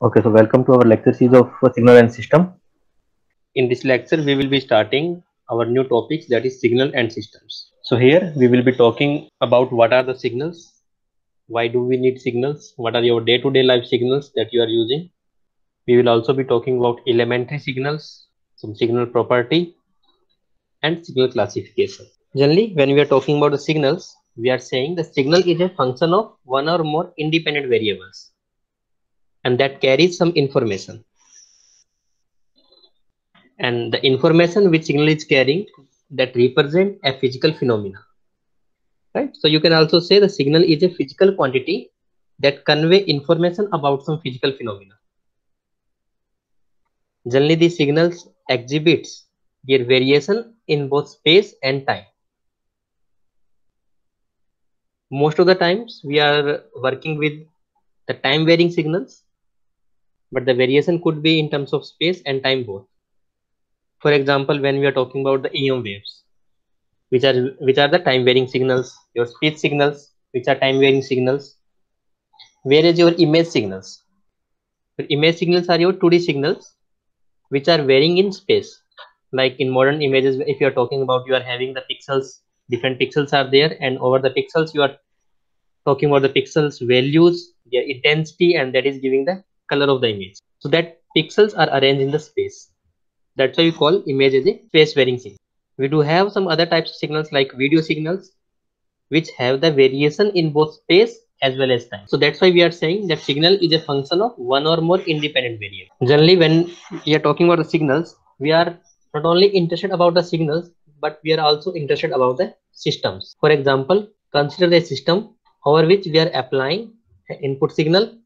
Okay, so welcome to our lecture series of signal and system. In this lecture, we will be starting our new topics, that is signal and systems. So here we will be talking about what are the signals, why do we need signals, what are your day-to-day life signals that you are using. We will also be talking about elementary signals, some signal property and signal classification. Generally, when we are talking about the signals, we are saying the signal is a function of one or more independent variables and that carries some information. And the information which signal is carrying that represent a physical phenomena, right? So you can also say the signal is a physical quantity that convey information about some physical phenomena. Generally these signals exhibits their variation in both space and time. Most of the times we are working with the time varying signals, but the variation could be in terms of space and time both. For example, when we are talking about the EM waves, which are the time varying signals, your speech signals, which are time varying signals, whereas your image signals. Your image signals are your 2D signals, which are varying in space. Like in modern images, if you are talking about, you are having the pixels, different pixels are there, and over the pixels, you are talking about the pixels values, their intensity, and that is giving the color of the image. So that pixels are arranged in the space. That's why we call image as a space varying signal. We do have some other types of signals like video signals, which have the variation in both space as well as time. So that's why we are saying that signal is a function of one or more independent variables. Generally, when we are talking about the signals, we are not only interested about the signals, but we are also interested about the systems. For example, consider a system over which we are applying an input signal.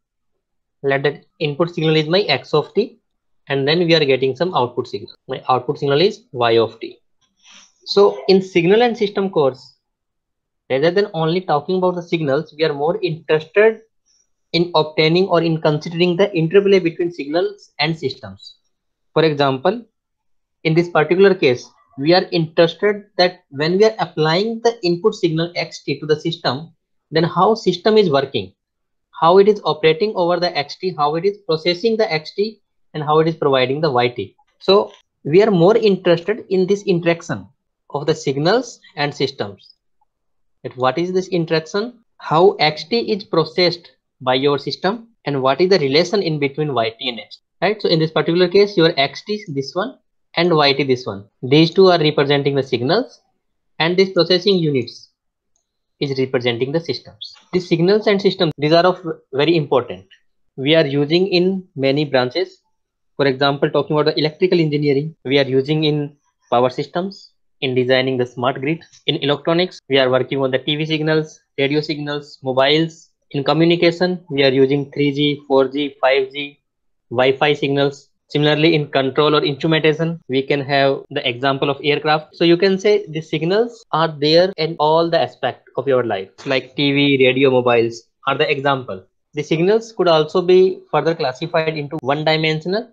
Let that input signal is my x of t, and then we are getting some output signal. My output signal is y of t. So in signal and system course, rather than only talking about the signals, we are more interested in obtaining or in considering the interplay between signals and systems. For example, in this particular case, we are interested that when we are applying the input signal xt to the system, then how system is working, how it is operating over the xt, how it is processing the xt, and how it is providing the yt. So we are more interested in this interaction of the signals and systems. That what is this interaction, how xt is processed by your system, and what is the relation in between yt and xt, right? So in this particular case, your xt is this one and yt this one. These two are representing the signals, and this processing units is representing the systems. These signals and systems, these are of very important. We are using in many branches. For example, talking about the electrical engineering, we are using in power systems, in designing the smart grid. In electronics, we are working on the TV signals, radio signals, mobiles. In communication, we are using 3G, 4G, 5G, Wi-Fi signals. Similarly, in control or instrumentation, we can have the example of aircraft. So you can say the signals are there in all the aspect of your life, like TV, radio, mobiles are the example. The signals could also be further classified into one-dimensional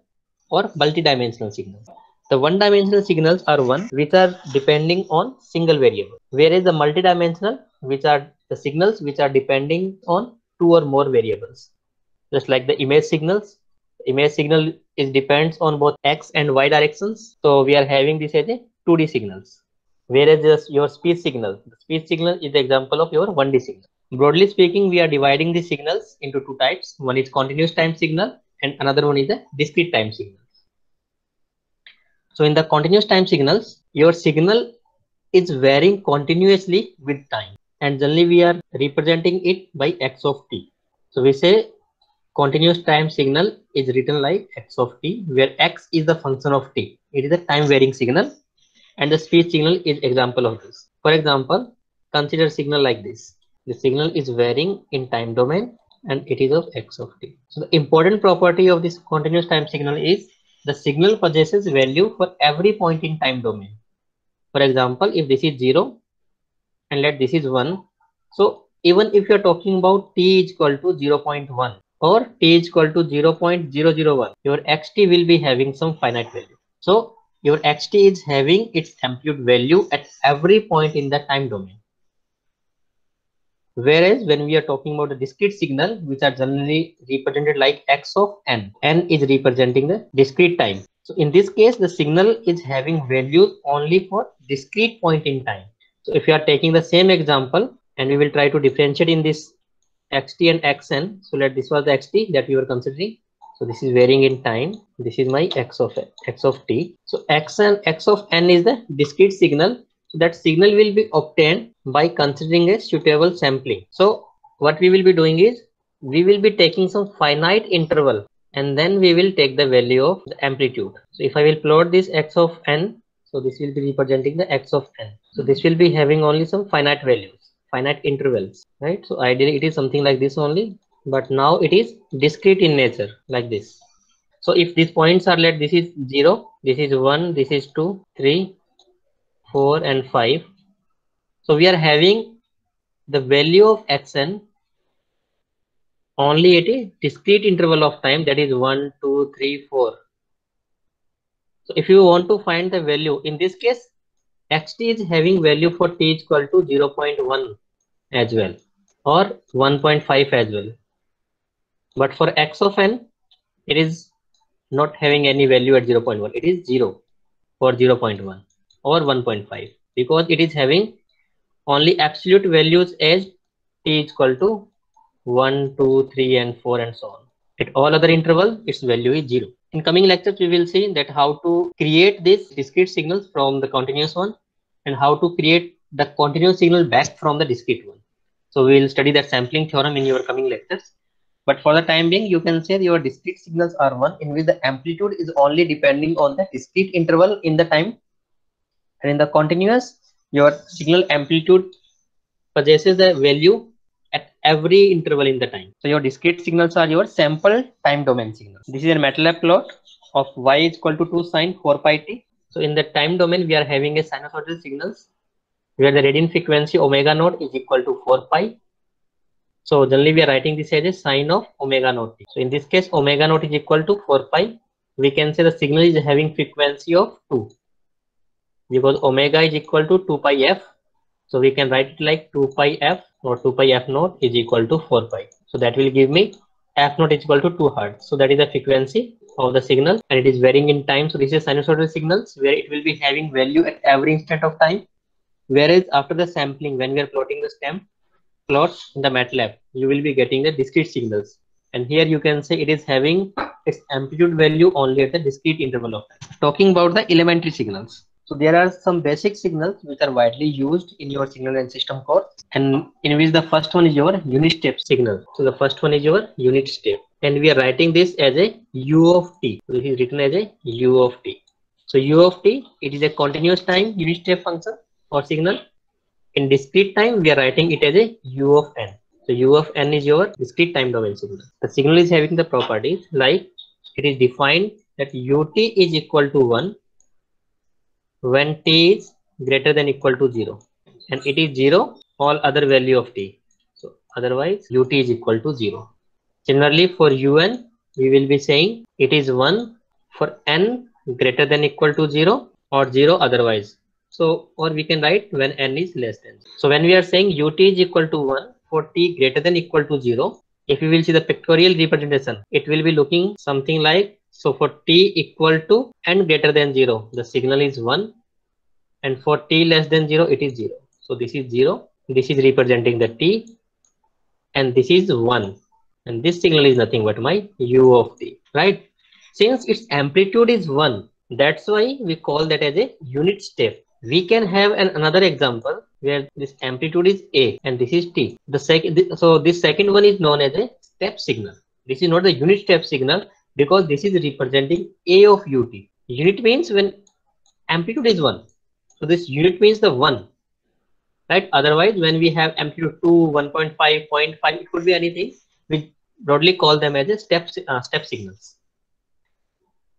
or multi-dimensional signals. The one-dimensional signals are one which are depending on single variable, whereas the multi-dimensional, which are the signals which are depending on two or more variables. Just like the image signals, the image signal is depends on both x and y directions. So we are having this as a 2D signals. Whereas just your speech signal, the speech signal is the example of your 1D signal. Broadly speaking, we are dividing the signals into two types. One is continuous time signal and another one is a discrete time signal. So in the continuous time signals, your signal is varying continuously with time, and generally we are representing it by x of t. So we say continuous time signal is written like x of t, where x is the function of t. It is a time varying signal, and the speech signal is example of this. For example, consider signal like this. The signal is varying in time domain and it is of x of t. So the important property of this continuous time signal is the signal possesses value for every point in time domain. For example, if this is 0 and let this is 1, so even if you are talking about t is equal to 0.1 or t is equal to 0.001, your xt will be having some finite value. So your xt is having its amplitude value at every point in the time domain. Whereas when we are talking about the discrete signal, which are generally represented like x of n, n is representing the discrete time. So in this case, the signal is having values only for discrete point in time. So if you are taking the same example, and we will try to differentiate in this xt and xn. So let this was the xt that we were considering. So this is varying in time. This is my x of t. So x of n is the discrete signal. So that signal will be obtained by considering a suitable sampling. So what we will be doing is we will be taking some finite interval, and then we will take the value of the amplitude. So if I will plot this x of n, so this will be representing the x of n. So this will be having only some finite values, finite intervals, right? So ideally it is something like this only, but now it is discrete in nature, like this. So if these points are let, this is 0, this is 1, this is 2, 3, 4 and 5. So we are having the value of xn only at a discrete interval of time, that is 1, 2, 3, 4. So if you want to find the value, in this case xt is having value for t is equal to 0.1 as well, or 1.5 as well. But for x of n, it is not having any value at 0.1. It is 0 for 0.1 or 1.5, because it is having only absolute values as t is equal to 1, 2, 3 and 4 and so on. At all other intervals, its value is 0. In coming lectures, we will see that how to create these discrete signals from the continuous one, and how to create the continuous signal back from the discrete one. So we will study that sampling theorem in your coming lectures. But for the time being, you can say your discrete signals are one in which the amplitude is only depending on the discrete interval in the time, and in the continuous, your signal amplitude possesses a value at every interval in the time. So your discrete signals are your sample time domain signals. This is a MATLAB plot of y is equal to 2 sine 4 pi t. So in the time domain, we are having a sinusoidal signals where the radian frequency omega naught is equal to 4 pi. So generally we are writing this as a sine of omega naught t. So in this case, omega naught is equal to 4 pi. We can say the signal is having frequency of 2, because omega is equal to 2 pi f. So we can write it like 2 pi f or 2 pi f naught is equal to 4 pi. So that will give me f naught is equal to 2 hertz. So that is the frequency of the signal, and it is varying in time. So this is sinusoidal signals where it will be having value at every instant of time. Whereas after the sampling, when we are plotting the stamp plots in the MATLAB, you will be getting the discrete signals. And here you can say it is having its amplitude value only at the discrete interval of time. Talking about the elementary signals. So there are some basic signals which are widely used in your signal and system course, and in which the first one is your unit step signal. So the first one is your unit step, and we are writing this as a u of t. So this is written as a u of t. So u of t, it is a continuous time unit step function or signal. In discrete time, we are writing it as a u of n. So u of n is your discrete time domain signal. The signal is having the properties like it is defined that ut is equal to 1 when t is greater than equal to 0, and it is 0 all other value of t. So otherwise ut is equal to 0. Similarly for un, we will be saying it is 1 for n greater than equal to 0 or 0 otherwise. So, or we can write when n is less than 0. So when we are saying ut is equal to 1 for t greater than equal to 0, if we will see the pictorial representation, it will be looking something like, so for t equal to n greater than 0, the signal is 1, and for t less than 0, it is 0. So this is 0, this is representing the t, and this is 1. And this signal is nothing but my u of t, right? Since its amplitude is 1, that's why we call that as a unit step. We can have another example where this amplitude is a and this is t. So this second one is known as a step signal. This is not the unit step signal because this is representing a of ut. Unit means when amplitude is 1. So this unit means the 1. Right? Otherwise, when we have amplitude 2, 1.5, 0.5, it could be anything. We broadly call them as a step signals.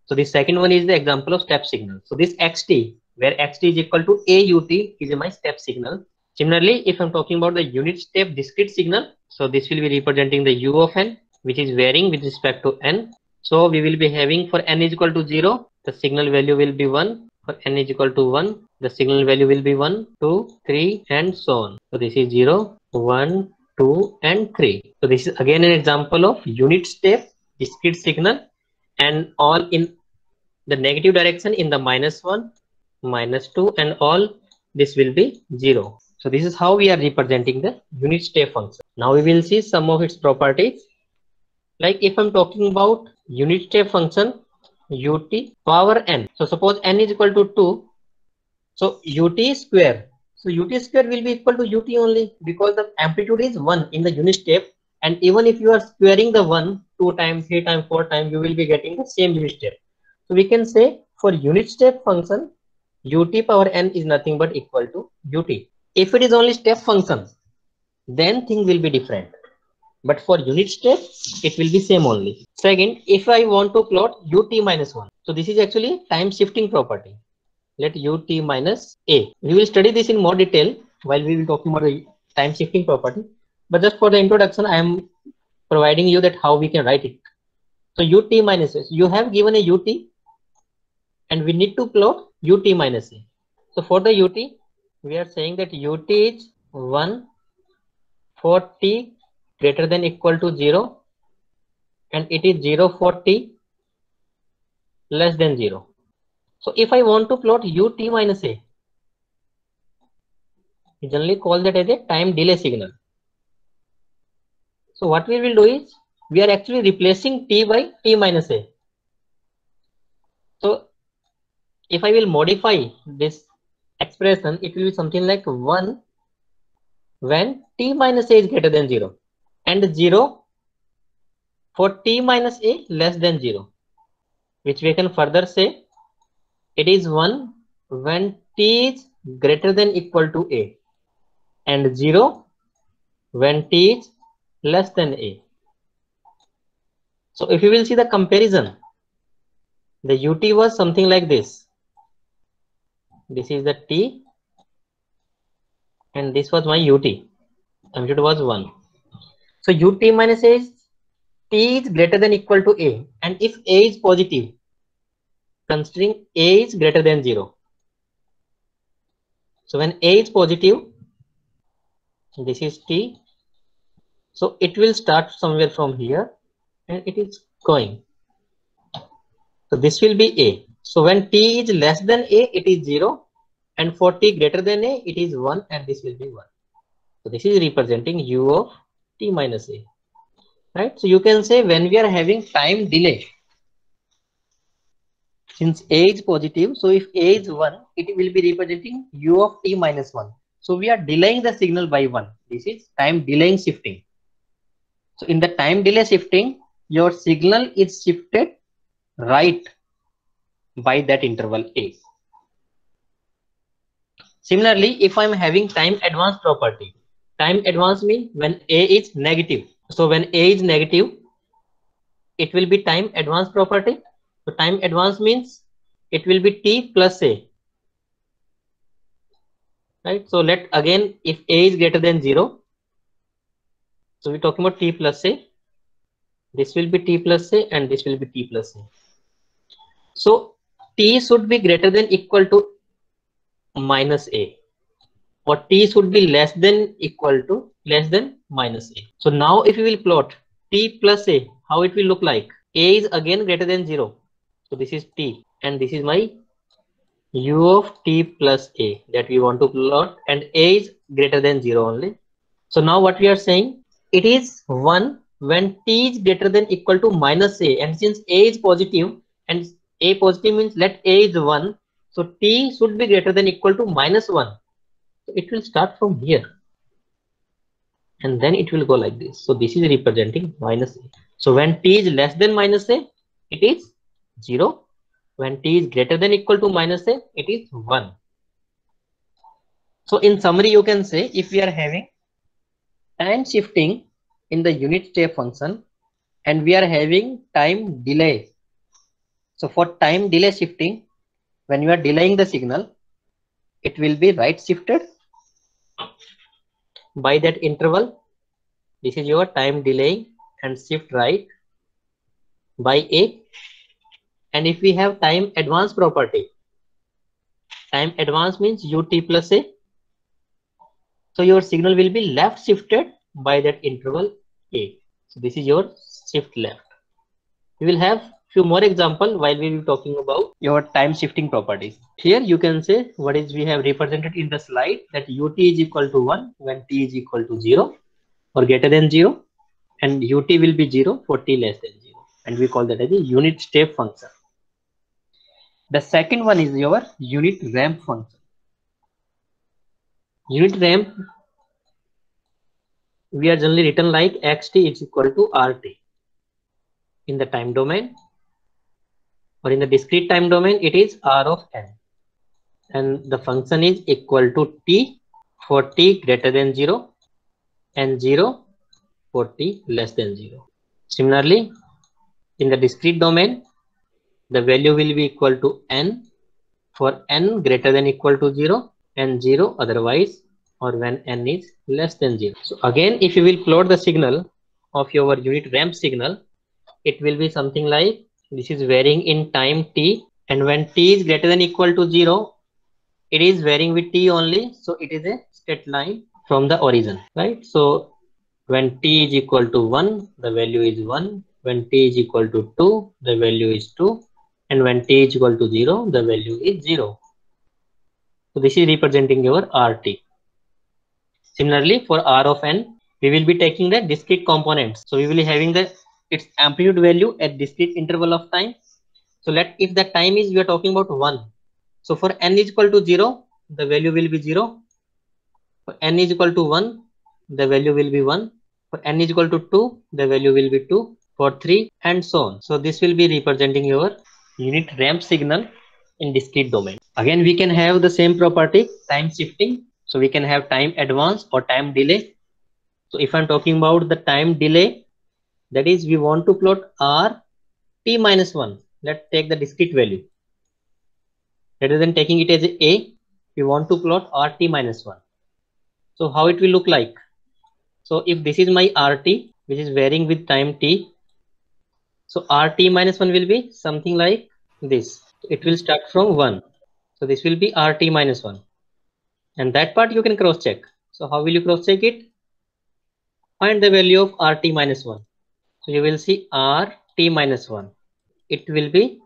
So the second one is the example of step signal. So this xt, where xt is equal to aut, is my step signal. Similarly, if I'm talking about the unit step discrete signal, so this will be representing the u of n, which is varying with respect to n. So we will be having for n is equal to 0, the signal value will be 1. For n is equal to 1, the signal value will be 1, 2, 3 and so on. So this is 0, 1, 2, and 3. So this is again an example of unit step discrete signal, and all in the negative direction in the -1, -2, and all this will be 0. So this is how we are representing the unit step function. Now we will see some of its properties. Like if I'm talking about unit step function ut power n. So suppose n is equal to 2. So ut square. So ut square will be equal to ut only, because the amplitude is 1 in the unit step, and even if you are squaring the 1 2 times, 3 times, 4 times, you will be getting the same unit step. So we can say for unit step function ut power n is nothing but equal to ut. If it is only step function, then thing will be different, but for unit step it will be same only. Second, if I want to plot ut minus 1, so this is actually time shifting property. Let ut minus a. We will study this in more detail while we will talking about the time shifting property, but just for the introduction I am providing you that how we can write it. So ut minus a, you have given a ut and we need to plot ut minus a. So for the ut we are saying that ut is 1 for t greater than equal to 0, and it is 0 for t less than 0. So if I want to plot ut minus a, we generally call that as a time delay signal. So what we will do is we are actually replacing t by t minus a. So if I will modify this expression, it will be something like 1 when t minus a is greater than 0, and 0 for t minus a less than 0, which we can further say it is 1 when t is greater than equal to a, and 0 when t is less than a. So if you will see the comparison, the ut was something like this. This is the t and this was my ut. Amplitude was 1. So ut minus a is t is greater than equal to a, and if a is positive, considering a is greater than 0. So when a is positive, this is t. So it will start somewhere from here and it is going. So this will be a. So when t is less than a, it is 0, and for t greater than a, it is 1, and this will be 1. So this is representing u of t minus a, right? So you can say when we are having time delay, since a is positive, so if a is 1, it will be representing u of t minus 1. So we are delaying the signal by 1. This is time delaying shifting. So in the time delay shifting, your signal is shifted right by that interval a. Similarly, if I'm having time advance property, time advance means when a is negative. So when a is negative, it will be time advance property. So time advance means it will be t plus a, right? So let again, if a is greater than 0, so we're talking about t plus a, this will be t plus a, and this will be t plus a. So t should be greater than equal to minus a, or t should be less than equal to less than minus a. So now if you will plot t plus a, how it will look like? A is again greater than 0. So this is t, and this is my u of t plus a that we want to plot, and a is greater than 0 only. So now what we are saying, it is 1 when t is greater than equal to minus a, and since a is positive and a positive means let a is 1, so t should be greater than equal to minus 1. So it will start from here and then it will go like this. So this is representing minus a. So when t is less than minus a, it is 0. When t is greater than equal to minus a, it is 1. So in summary, you can say if we are having time shifting in the unit step function and we are having time delay. So for time delay shifting, when you are delaying the signal, it will be right shifted by that interval. This is your time delay and shift right by a. And if we have time advance property, time advance means ut plus a. So your signal will be left shifted by that interval A. So this is your shift left. We will have few more examples while we will be talking about your time shifting properties. Here you can say what is we have represented in the slide, that ut is equal to 1 when t is equal to 0 or greater than 0, and ut will be 0 for t less than 0, and we call that as a unit step function. The second one is your unit ramp function. Unit ramp we are generally written like xt is equal to rt in the time domain, or in the discrete time domain it is r of n, and the function is equal to t for t greater than 0 and 0 for t less than 0. Similarly, in the discrete domain the value will be equal to n for n greater than equal to 0 and 0 otherwise, or when n is less than 0. So again, if you will plot the signal of your unit ramp signal, it will be something like this is varying in time t, and when t is greater than equal to 0 it is varying with t only, so it is a straight line from the origin, right? So when t is equal to 1 the value is 1, when t is equal to 2 the value is 2, and when t is equal to 0 the value is 0. So this is representing your RT. Similarly, for R of n, we will be taking the discrete components. So we will be having the its amplitude value at discrete interval of time. So if the time is we are talking about 1. So for n is equal to 0, the value will be 0. For n is equal to 1, the value will be 1. For n is equal to 2, the value will be 2. For 3 and so on. So this will be representing your unit ramp signal in discrete domain. Again, we can have the same property, time shifting. So we can have time advance or time delay. So if I'm talking about the time delay, that is we want to plot r t minus 1. Let's take the discrete value. Rather than taking it as a, we want to plot r t minus 1. So how it will look like? So if this is my rt, which is varying with time t, so rt minus 1 will be something like this. It will start from 1. So this will be rt minus 1. And that part you can cross check. So how will you cross check it? Find the value of rt minus 1. So you will see rt minus 1. It will be,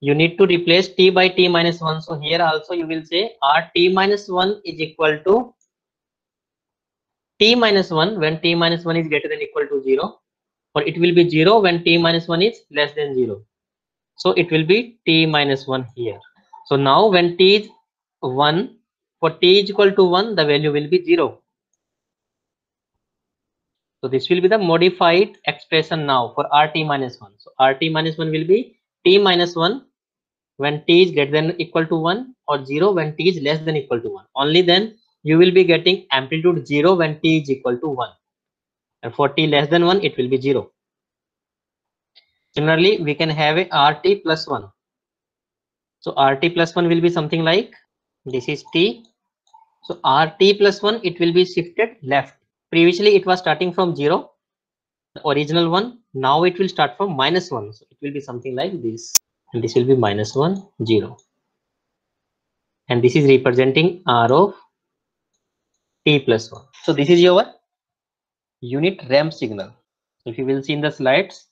you need to replace t by t minus 1. So here also you will say rt minus 1 is equal to t minus 1 when t minus 1 is greater than equal to 0, or it will be 0 when t minus 1 is less than 0. So it will be t minus 1 here. So now when t is 1, for t is equal to 1, the value will be 0. So this will be the modified expression now for rt minus 1. So rt minus 1 will be t minus 1 when t is greater than equal to 1, or 0 when t is less than equal to 1. Only then you will be getting amplitude 0 when t is equal to 1. And for t less than 1, it will be 0. Similarly, we can have a rt plus 1. So rt plus 1 will be something like this is t. So rt plus 1, it will be shifted left. Previously, it was starting from 0, the original one. Now it will start from minus 1. So it will be something like this. And this will be minus 1, 0. And this is representing r of t plus 1. So this is your unit ramp signal. If you will see in the slides,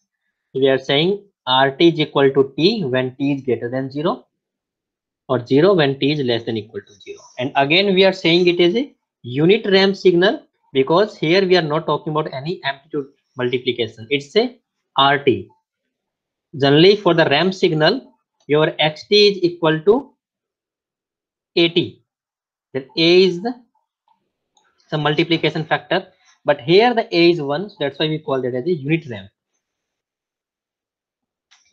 we are saying rt is equal to t when t is greater than 0, or 0 when t is less than equal to 0. And again we are saying it is a unit ramp signal because here we are not talking about any amplitude multiplication. It's a RT. Generally for the ramp signal, your xt is equal to AT. Then A is the multiplication factor, but here the A is 1, so that's why we call it as a unit ramp.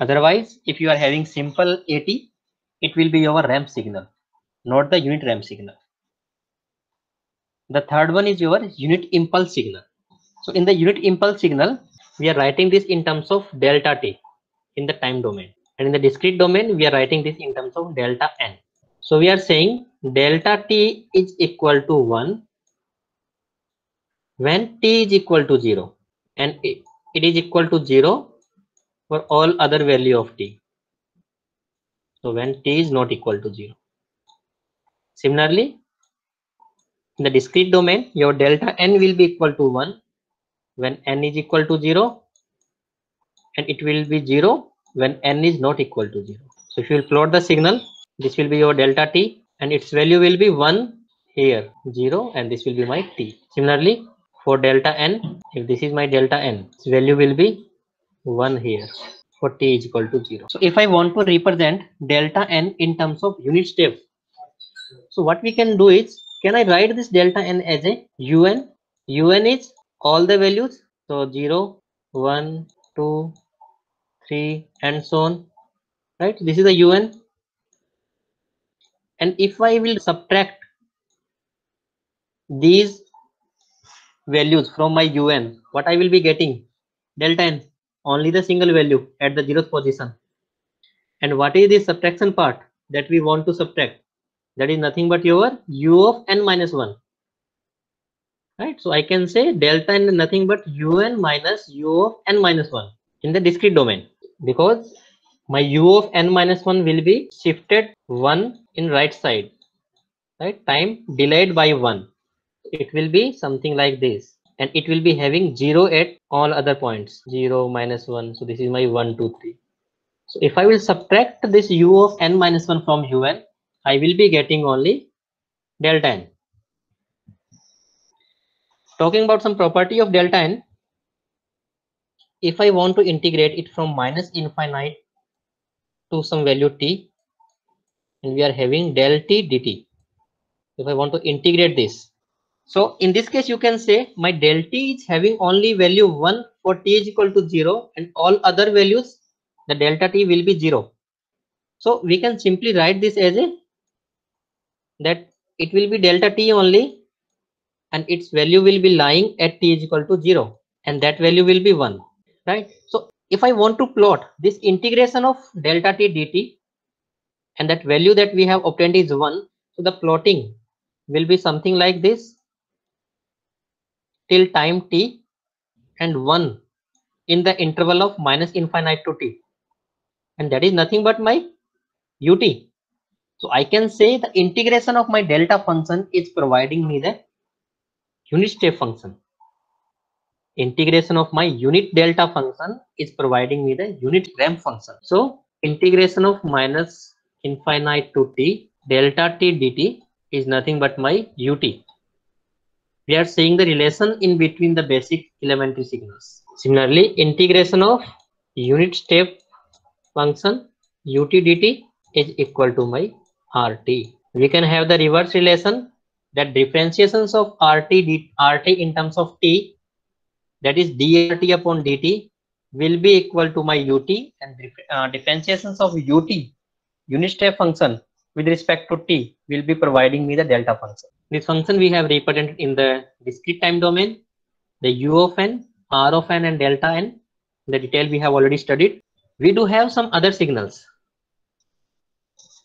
Otherwise, if you are having simple AT, it will be your ramp signal, not the unit ramp signal. The third one is your unit impulse signal. So in the unit impulse signal, we are writing this in terms of delta t in the time domain. And in the discrete domain, we are writing this in terms of delta n. So we are saying delta t is equal to 1 when t is equal to 0. And it is equal to 0 for all other value of t. So when t is not equal to 0. Similarly, in the discrete domain, your delta n will be equal to 1 when n is equal to 0, and it will be 0 when n is not equal to 0. So if you will plot the signal, this will be your delta t, and its value will be 1 here, 0, and this will be my t. Similarly, for delta n, if this is my delta n, its value will be 1 here for t is equal to 0. So if I want to represent delta n in terms of unit step, so what we can do is, can I write this delta n as a un? Un is all the values, so 0, 1, 2, 3, and so on, right? This is the un. And if I will subtract these values from my un, what I will be getting? Delta n, only the single value at the 0th position. And what is the subtraction part that we want to subtract? That is nothing but your u of n minus 1. Right? So I can say delta n is nothing but un minus u of n minus 1 in the discrete domain, because my u of n minus 1 will be shifted 1 in right side, right? Time delayed by 1. It will be something like this, and it will be having 0 at all other points, 0, minus 1. So this is my 1, 2, 3. So if I will subtract this u of n minus 1 from un, I will be getting only delta n. Talking about some property of delta n, if I want to integrate it from minus infinite to some value t, and we are having del t dt. If I want to integrate this, so in this case you can say my del t is having only value 1 for t is equal to 0, and all other values the delta t will be 0. So we can simply write this as a, that it will be delta t only, and its value will be lying at t is equal to 0, and that value will be 1, right? So if I want to plot this integration of delta t dt, and that value that we have obtained is 1, so the plotting will be something like this till time t, and 1 in the interval of minus infinite to t, and that is nothing but my ut. So I can say the integration of my delta function is providing me the unit step function. Integration of my unit delta function is providing me the unit ramp function. So integration of minus infinite to t delta t dt is nothing but my ut. We are seeing the relation in between the basic elementary signals. Similarly, integration of unit step function ut dt is equal to my rt. We can have the reverse relation, that differentiations of rt in terms of t, that is drt upon dt, will be equal to my ut, and differentiations of ut unit step function with respect to t will be providing me the delta function. This function we have represented in the discrete time domain, the u of n, r of n, and delta n. The detail we have already studied. We do have some other signals.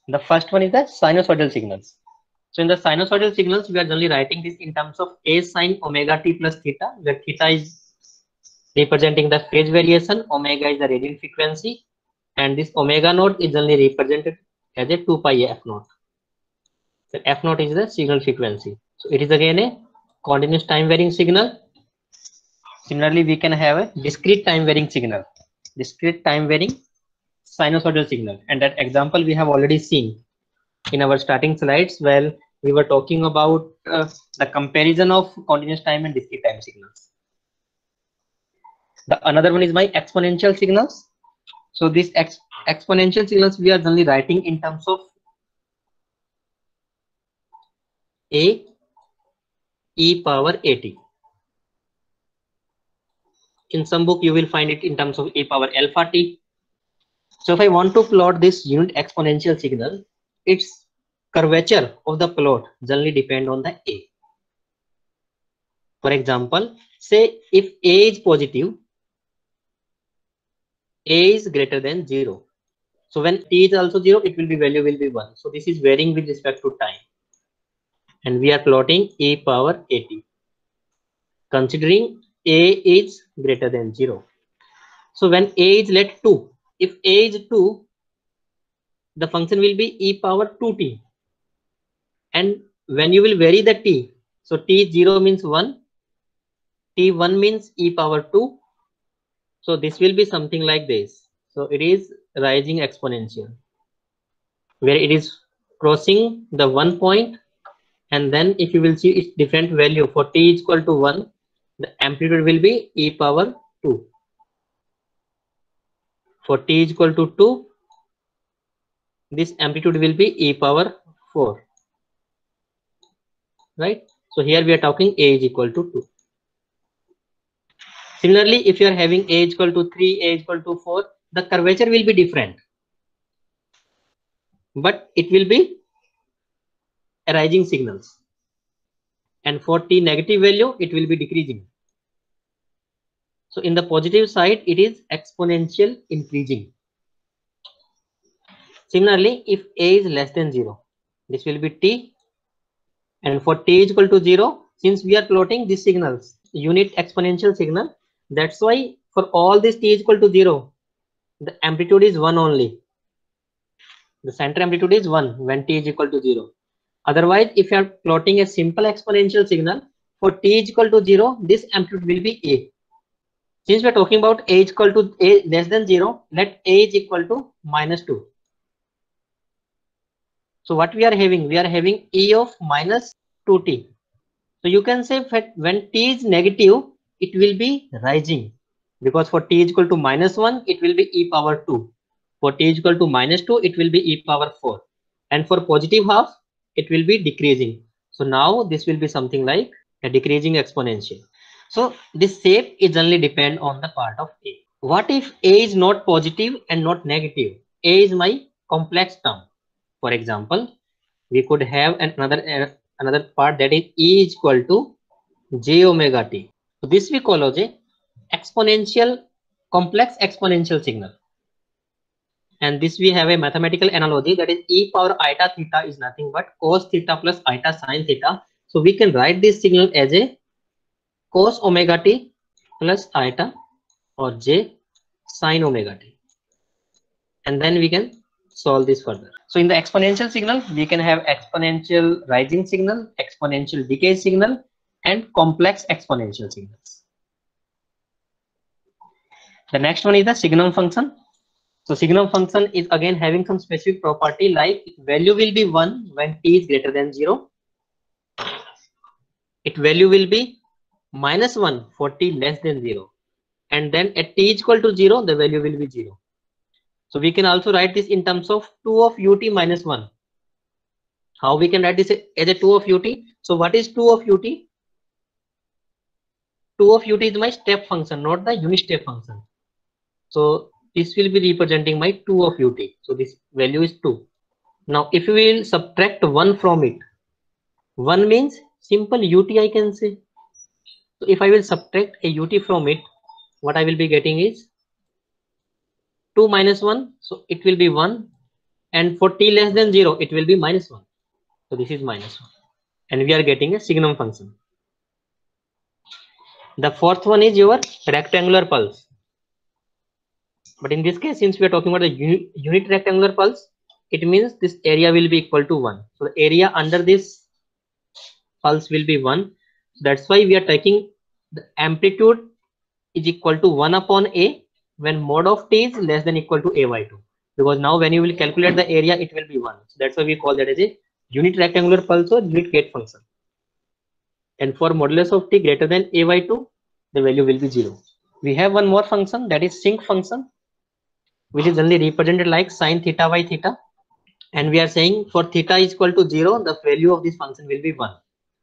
The first one is the sinusoidal signals. So in the sinusoidal signals, we are generally writing this in terms of a sine omega t plus theta, where theta is representing the phase variation, omega is the radiant frequency, and this omega naught is generally represented as a 2 pi f naught. So f naught is the signal frequency. So it is again a continuous time varying signal. Similarly, we can have a discrete time varying signal, discrete time varying sinusoidal signal, and that example we have already seen in our starting slides while we were talking about the comparison of continuous time and discrete time signals. The another one is my exponential signals. So these exponential signals we are generally writing in terms of a e power at. In some book you will find it in terms of a power alpha t. So if I want to plot this unit exponential signal, its curvature of the plot generally depend on the a. For example, say if a is positive, a is greater than 0. So when t is also 0, it will be value will be 1. So this is varying with respect to time, and we are plotting a power at, considering a is greater than 0. So when a is let 2, if a is 2, the function will be e power 2t, and when you will vary the t, so t 0 means 1, t1 means e power 2. So this will be something like this. So it is rising exponential, where it is crossing the 1 point, and then if you will see its different value for t is equal to 1, the amplitude will be e power 2. For t is equal to 2, this amplitude will be e power 4, right? So here we are talking a is equal to 2. Similarly, if you are having a is equal to 3, a is equal to 4, the curvature will be different, but it will be rising signals. And for t negative value, it will be decreasing. So in the positive side, it is exponential increasing. Similarly, if a is less than 0, this will be t, and for t is equal to 0, since we are plotting these signals, unit exponential signal, that's why for all this t is equal to 0, the amplitude is 1 only. The center amplitude is 1 when t is equal to 0. Otherwise, if you are plotting a simple exponential signal, for t is equal to 0, this amplitude will be a. Since we are talking about a is equal to a less than 0, let a is equal to minus 2. So what we are having? We are having e of minus 2t. So you can say that when t is negative, it will be rising, because for t is equal to minus 1, it will be e power 2. For t is equal to minus 2, it will be e power 4. And for positive half, it will be decreasing. So now this will be something like a decreasing exponential. So this shape is only depend on the part of a. What if a is not positive and not negative? A is my complex term. For example, we could have another part, that is e is equal to j omega t. So this we call as a exponential, complex exponential signal. And this we have a mathematical analogy, that is e power iota theta is nothing but cos theta plus iota sin theta. So we can write this signal as a cos omega t plus iota or j sin omega t. And then we can solve this further. So in the exponential signal, we can have exponential rising signal, exponential decay signal, and complex exponential signals. The next one is the signum function. So signum function is again having some specific property, like value will be 1 when t is greater than 0. Its value will be minus 1 for t less than 0. And then at t is equal to 0, the value will be 0. So we can also write this in terms of 2 of ut minus 1. How we can write this as a 2 of ut? So what is 2 of ut? 2 of ut is my step function, not the unit step function. So this will be representing my 2 of ut. So this value is 2. Now if we will subtract 1 from it, 1 means simple ut I can say. So if I will subtract a ut from it, what I will be getting is 2 minus 1. So it will be 1. And for t less than 0, it will be minus 1. So this is minus 1. And we are getting a signum function. The fourth one is your rectangular pulse. But in this case, since we are talking about the unit rectangular pulse, it means this area will be equal to 1. So the area under this pulse will be 1. That's why we are taking the amplitude is equal to 1 upon a when mod of t is less than equal to a by 2. Because now when you will calculate the area, it will be 1. So that's why we call that as a unit rectangular pulse or unit gate function. And for modulus of t greater than a by 2, the value will be 0. We have one more function, that is sinc function, which is only represented like sine theta by theta. And we are saying for theta is equal to 0, the value of this function will be 1.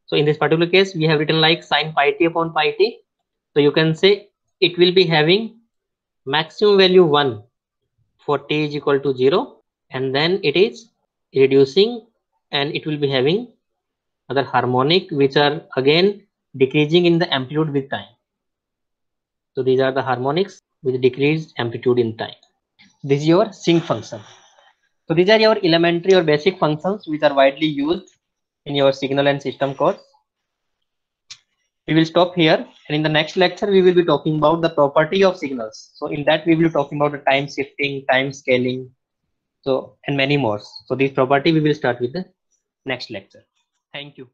So in this particular case, we have written like sine pi t upon pi t. So you can say it will be having maximum value 1 for t is equal to 0. And then it is reducing, and it will be having other harmonic, which are again decreasing in the amplitude with time. So these are the harmonics with decreased amplitude in time. This is your sinc function. So these are your elementary or basic functions which are widely used in your signal and system course. We will stop here, and in the next lecture we will be talking about the property of signals. So in that we will be talking about the time shifting, time scaling, so and many more. So this property we will start with the next lecture. Thank you.